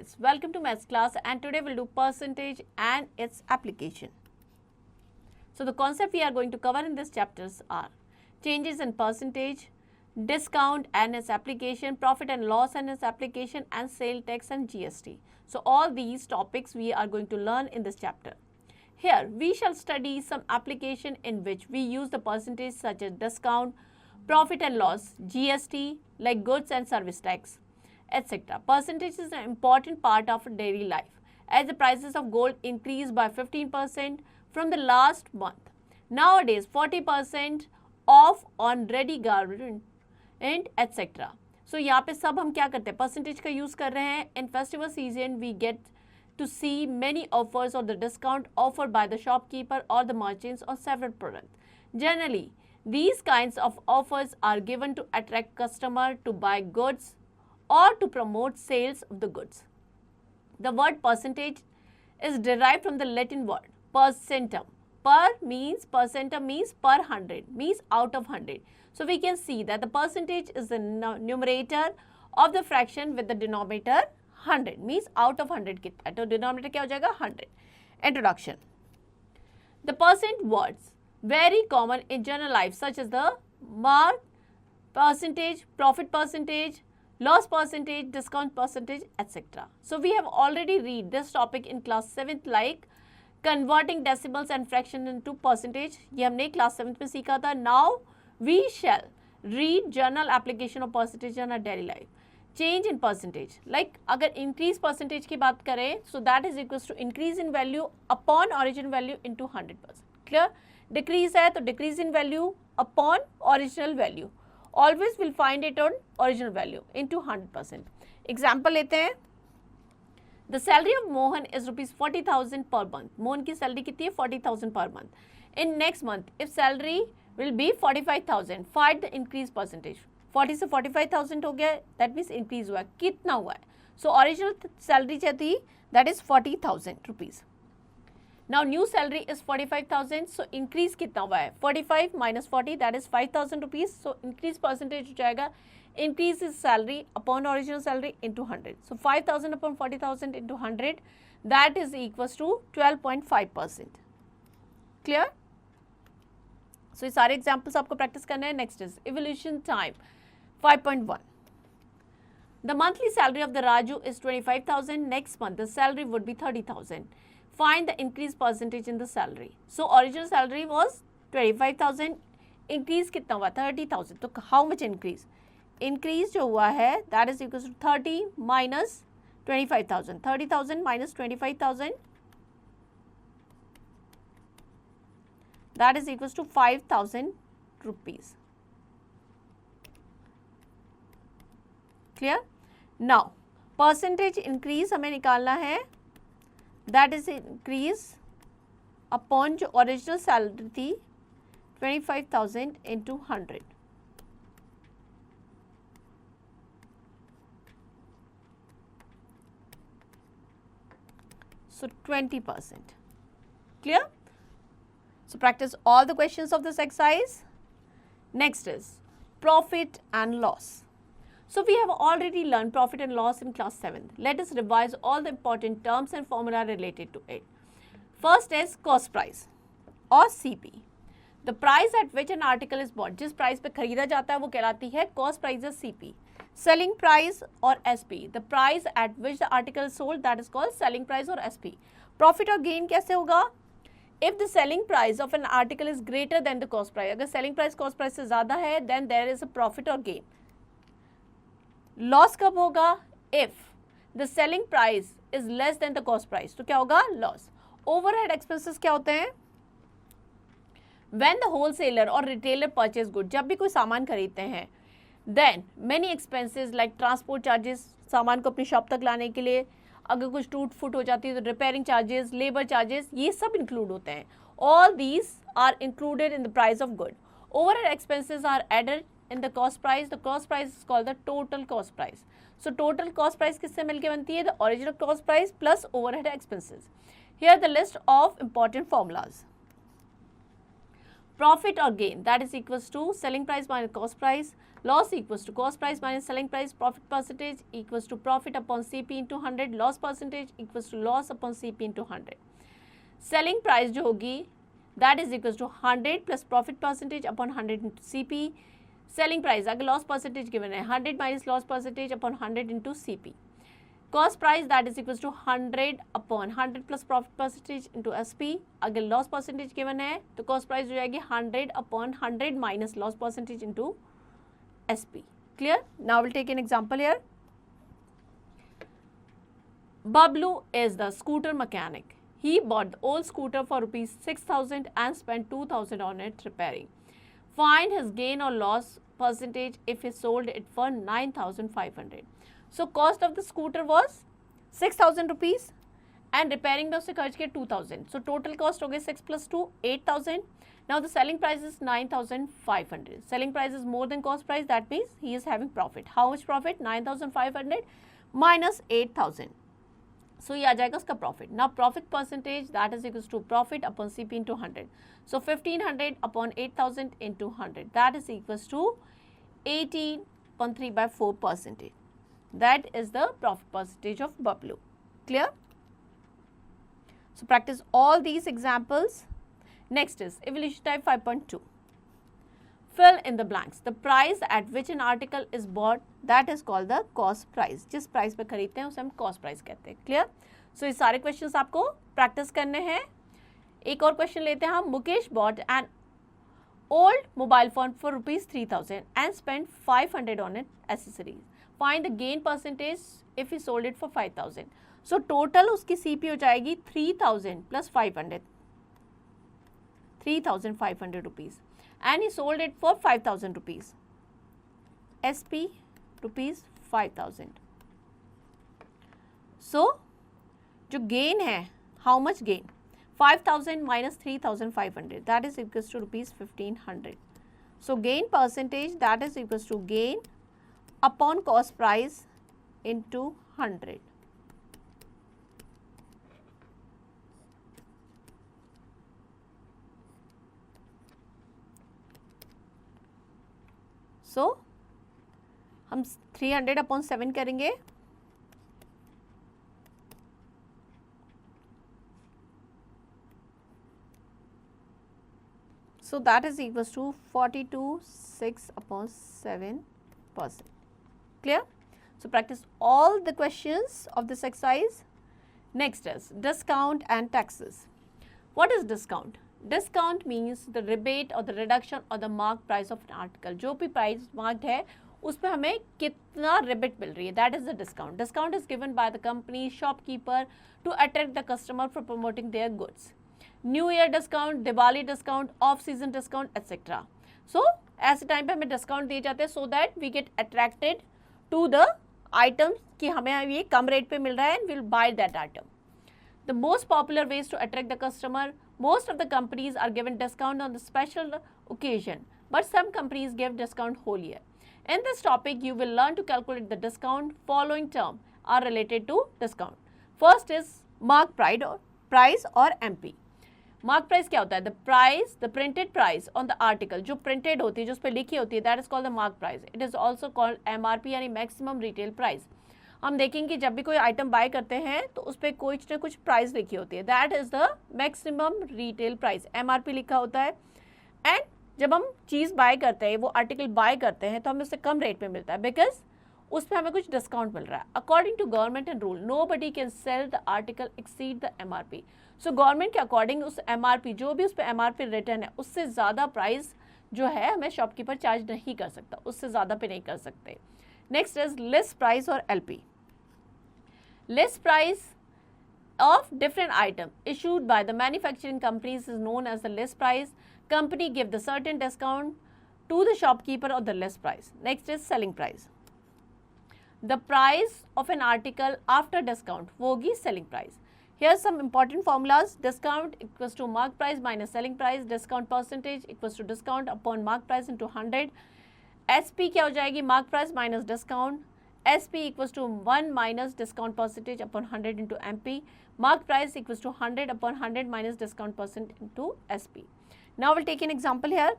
kids, welcome to maths class, and today we'll do percentage and its application. So the concept we are going to cover in this chapters are changes in percentage, discount and its application, profit and loss and its application, and sale tax and GST. So all these topics we are going to learn in this chapter. Here we shall study some application in which we use the percentage such as discount, profit and loss, GST like goods and service tax, etc. Percentage is an important part of daily life as the prices of gold increased by 15% from the last month. Nowadays 40% off on ready garment and etc. So यहाँ पे सब हम क्या करते हैं, percentage का use कर रहे हैं. In festival season we get to see many offers or the discount offered by the shopkeeper or the merchants on several products. Generally, these kinds of offers are given to attract customer to buy goods or to promote sales of the goods. The word percentage is derived from the Latin word percentum. Percentum means per 100, means out of 100. So we can see that the percentage is the numerator of the fraction with the denominator 100, means out of 100 कितना, तो denominator क्या हो जाएगा 100. Introduction. The percent words very common in general life such as the mark percentage, profit percentage, loss percentage, discount percentage, etc. So we have already read this topic in class 7th like converting decimals and fraction into percentage. ये हमने class 7th में सीखा था. Now we shall read general application of percentage in our daily life. Change in percentage, like अगर increase percentage की बात करें, so that is equals to increase in value upon original value into 100%. Clear? Decrease है तो decrease in value upon original value. Always will find it on original value into 100%. Example लेते हैं. The salary of Mohan is rupees 40,000 per month. Mohan की salary कितनी है 40,000 per month. In next month, if salary will be 45,000, find the increase percentage. 40 से 45,000 हो गया, that means increase हुआ है. कितना हुआ है? So original salary क्या थी? That is 40,000 rupees. Now new salary is 45,000, so increase कितना हुआ है? 45 minus 40, that is 5,000 rupees. So increase percentage हो जाएगा. Increase is salary upon original salary into 100. So 5,000 upon 40,000 into 100, that is equals to 12.5%. Clear? So ये सारे examples आपको practice करना है. Next is evolution time 5.1. The monthly salary of the Raju is 25,000. Next month the salary would be 30,000. Find the increase percentage in the salary. So original salary was 25,000. Increase कितना हुआ? 30,000. तो how much increase? Increase जो हुआ है that is equals to 30 minus 25,000. 30,000 minus 25,000. That is equals to 5,000 rupees. Clear? Now percentage increase हमें निकालना है. That is increase upon जो original salary थी 25,000 into 100. So 20%. Clear? So practice all the questions of this exercise. Next is profit and loss. So we have already learned profit and loss in class 7th. Let us revise all the important terms and formula related to it. First is cost price or CP. The price at which an article is bought. जिस price पे खरीदा जाता है वो कहलाती है cost price or CP. Selling price or SP. The price at which the article is sold, that is called selling price or SP. Profit और gain कैसे होगा? If the selling price of an article is greater than the cost price, अगर selling price cost price से ज़्यादा है, then there is a profit or gain. Loss कब होगा? If the selling price is less than the cost price, तो क्या होगा? Loss. Overhead expenses क्या होते हैं? When the wholesaler or retailer purchase good, जब भी कोई सामान खरीदते हैं, then many expenses like transport charges, सामान को अपनी शॉप तक लाने के लिए, अगर कुछ टूट फूट हो जाती है तो रिपेयरिंग चार्जेस, लेबर चार्जेस, ये सब इंक्लूड होते हैं. All these are included in the price of good. Overhead expenses are added in the cost price. The cost price is called the total cost price. So total cost price किससे मिलके बनती है? The original cost price plus overhead expenses. Here the list of important formulas. Profit or gain, that is equals to selling price minus cost price. Loss equals to cost price minus selling price. Profit percentage equals to profit upon CP into 100. Loss percentage equals to loss upon CP into 100. Selling price जो होगी that is equals to 100 plus profit percentage upon 100 into CP. Selling price अगर loss percentage given है 100 minus loss percentage upon 100 into CP. Cost price that is equals to 100 upon 100 plus profit percentage into SP. अगर loss percentage given है तो cost price हो जाएगी 100 upon 100 minus loss percentage into SP. Clear? Now we'll take an example here. Bablu is the scooter mechanic. He bought the old scooter for rupees 6,000 and spent 2,000 on it repairing. Find his gain or loss percentage if he sold it for 9,500. So cost of the scooter was 6,000 rupees and repairing में उसने खर्च किया 2,000. So total cost हो गए 6 plus 2 8,000. Now the selling price is 9,500. Selling price is more than cost price. That means he is having profit. How much profit? 9,500 minus 8,000. So ये आ जाएगा उसका profit. Now profit percentage that is equals to profit upon CP into 100. So 1,500 upon 8,000 into 100. That is equals to 18.3 by 4 percentage. That is the profit percentage of Bablu. Clear? So practice all these examples. Next is evaluation type 5.2. Fill in the blanks. The price at which an article is bought that is called the cost price. जिस price पे खरीदते हैं उसे हम cost price कहते हैं. Clear? So ये सारे questions आपको practice करने हैं. एक और question लेते हैं हम. Mukesh bought an old mobile phone for rupees 3,000 and spent 500 on it accessories. Find the gain percentage if he sold it for 5,000. So total उसकी CP हो जाएगी 3,000 plus 500. 3,500 rupees. And he sold it for 5,000 rupees. SP rupees 5,000. So जो gain है, how much gain? 5,000 minus 3,500, that is equals to rupees 1,500. So gain percentage that is equals to gain upon cost price into 100. So हम 300 upon 7 करेंगे. So that is equals to 42.6 upon 7%. Clear? So practice all the questions of this exercise. Next is discount and taxes. What is discount? Discount means the rebate or the reduction or the mark price of an article. जो भी price marked है उस पर हमें कितना rebate मिल रही है, that is the discount. Discount is given by the company shopkeeper to attract the customer for promoting their goods. New Year discount, Diwali discount, off season discount, etc. So ऐसे time पे हमें discount दिए जाते हैं so that we get attracted to the items कि हमें ये कम rate पे मिल रहा है and we'll buy that item. The most popular ways to attract the customer. Most of the companies are given discount on the special occasion, but some companies give discount whole year. In this topic, you will learn to calculate the discount. Following terms are related to discount. First is mark price or MP. Mark price क्या होता है? The price, the printed price on the article जो printed होती है, जो उस पर लिखी होती है, that is called the mark price. It is also called MRP यानी maximum retail price. हम देखेंगे जब भी कोई आइटम बाय करते हैं तो उस पर कुछ ना कुछ प्राइस लिखी होती है, that is the maximum retail price, MRP लिखा होता है. एंड जब हम चीज़ बाय करते हैं, वो आर्टिकल बाय करते हैं तो हमें उससे कम रेट पे मिलता है बिकॉज उस पर हमें कुछ डिस्काउंट मिल रहा है. According to government and rule nobody can sell the article exceed the MRP. So government के अकॉर्डिंग उस MRP जो भी उस पर MRP रिटर्न है उससे ज़्यादा प्राइस जो है हमें शॉपकीपर चार्ज नहीं कर सकता, उससे ज़्यादा पे नहीं कर सकते. Next is list price or LP. List price of different item issued by the manufacturing companies is known as the list price. Company give the certain discount to the shopkeeper of the list price. Next is selling price. The price of an article after discount वो होगी selling price. Here are some important formulas. Discount equals to mark price minus selling price. Discount percentage equals to discount upon mark price into 100. SP क्या हो जाएगी? Mark price minus discount. SP equals to 1 minus discount percentage upon 100 into MP. Mark price equals to 100 upon 100 minus discount percent into SP. Now we'll take an example here.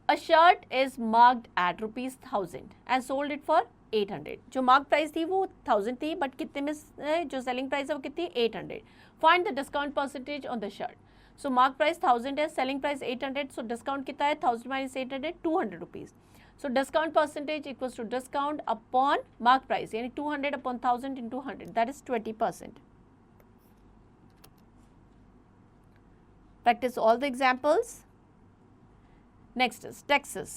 A shirt is marked at ₹1000 and sold it for 800. जो mark price थी वो 1000 थी, but कितने में जो selling price है वो कितनी 800. Find the discount percentage on the shirt. So mark price 1000 है, selling price 800. So discount कितना है 1000 minus 800 200 rupees. So discount percentage equals to discount upon mark price, यानी 200 upon 1000 into 100, that is 20%. Practice all the examples. Next is taxes.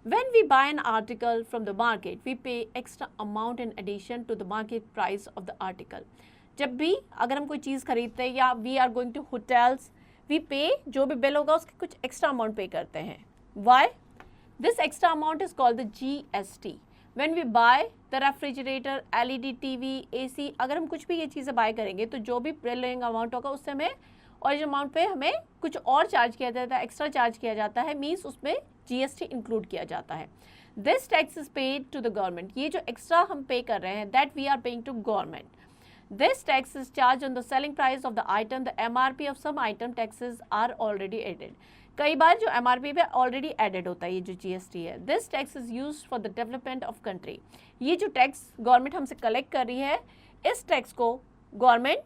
When we buy an article from the market, we pay extra amount in addition to the market price of the article. जब भी अगर हम कोई चीज़ खरीदते हैं या we are going to hotels, we pay, जो भी बिल होगा उसके कुछ एक्स्ट्रा अमाउंट पे करते हैं. Why? This extra amount is called the GST. When we buy the refrigerator, LED TV, AC, अगर हम कुछ भी ये चीज़ें बाय करेंगे तो जो भी बिलिंग अमाउंट होगा उससे हमें और अमाउंट पे हमें कुछ और चार्ज किया जाता है, एक्स्ट्रा चार्ज किया जाता है, मीन्स उसमें GST इंक्लूड किया जाता है. This tax is paid to the government. ये जो एक्स्ट्रा हम पे कर रहे हैं that we are paying to government. This tax is charge on the selling price of the item. The MRP of some item taxes are already added. कई बार जो MRP पे ऑलरेडी एडेड होता है ये जो GST है. This tax is use for the development of country. ये जो टैक्स गवर्नमेंट हमसे कलेक्ट कर रही है, इस टैक्स को गवर्नमेंट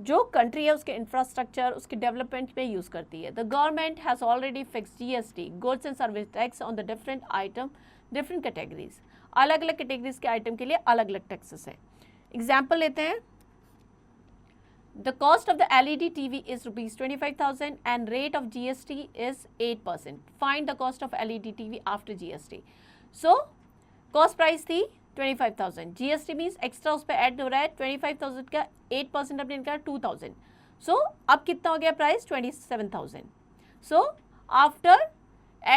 जो कंट्री है उसके इंफ्रास्ट्रक्चर, उसके डेवलपमेंट पे यूज़ करती है. The government has already fix GST, goods and service tax on the different item, different categories. अलग अलग कैटेगरीज के आइटम के लिए अलग अलग टैक्सेस हैं. एग्जाम्पल लेते हैं. The cost of the LED TV is ₹25,000 and rate of GST is 8%. Find the cost of LED TV after GST. So, cost price थी 25,000. GST means extra उस पर ऐड हो रहा है. 25,000 का 8% अपने निकाला 2,000. So, अब कितना हो गया price 27,000. So, after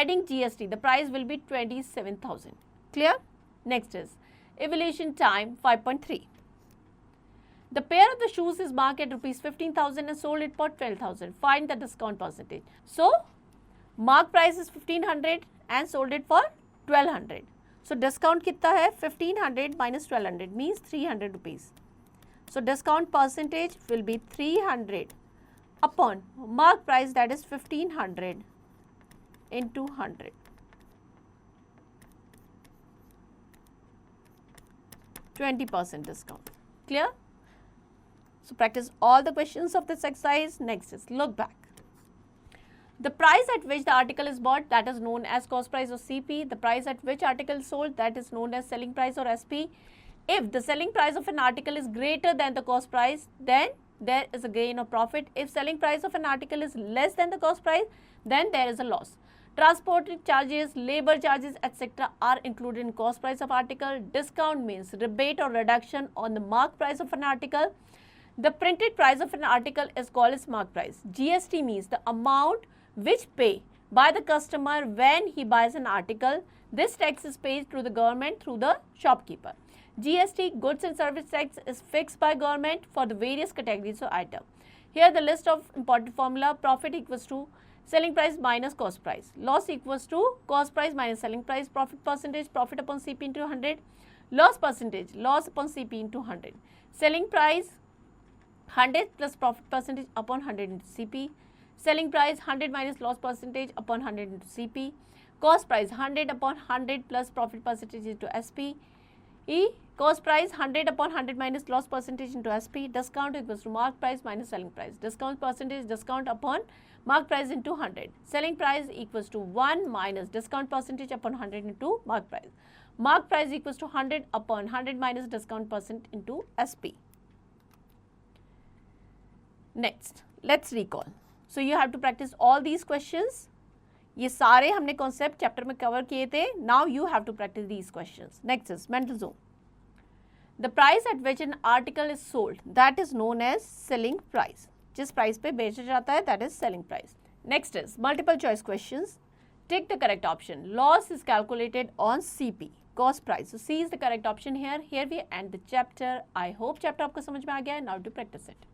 adding GST, the price will be 27,000. Clear? Next is evaluation time 5.3. The pair of the shoes is marked at ₹15,000 and sold it for 12,000. Find the discount percentage. So, mark price is 1,500 and sold it for 1,200. So, discount कितना है 1,500 minus 1,200 means 300 rupees. So, discount percentage will be 300 upon mark price, that is 1,500 into 100. 20% discount. Clear? So, practice all the questions of this exercise. Next is look back. The price at which the article is bought, that is known as cost price or CP. The price at which article is sold, that is known as selling price or SP. If the selling price of an article is greater than the cost price, then there is a gain or profit. If selling price of an article is less than the cost price, then there is a loss. Transport charges, labor charges, etc. are included in cost price of article. Discount means rebate or reduction on the mark price of an article. The printed price of an article is called as mark price. GST means the amount which pay by the customer when he buys an article. This tax is paid to the government through the shopkeeper. GST, goods and service tax, is fixed by government for the various categories of item. Here the list of important formula. Profit equals to selling price minus cost price. Loss equals to cost price minus selling price. Profit percentage, profit upon CP into 100. Loss percentage, loss upon CP into 100. Selling price 100 plus profit percentage upon 100 into CP. Selling price 100 minus loss percentage upon 100 into CP. Cost price 100 upon 100 plus profit percentage into SP. Cost price 100 upon 100 minus loss percentage into SP. Discount equals to mark price minus selling price. Discount percentage, discount upon mark price into 100. Selling price equals to 1 minus discount percentage upon 100 into mark price. Mark price equals to 100 upon 100 minus discount percent into SP. Next, let's recall. So you have to practice all these questions. ये सारे हमने concept chapter में cover किए थे. Now you have to practice these questions. Next is mental zone. The price at which an article is sold, that is known as selling price. जिस price पे बेचा जाता है, that is selling price. Next is multiple choice questions. Take the correct option. Loss is calculated on CP, cost price. So C is the correct option here. Here we end the chapter. I hope chapter आपको समझ में आ गया है. Now to practice it.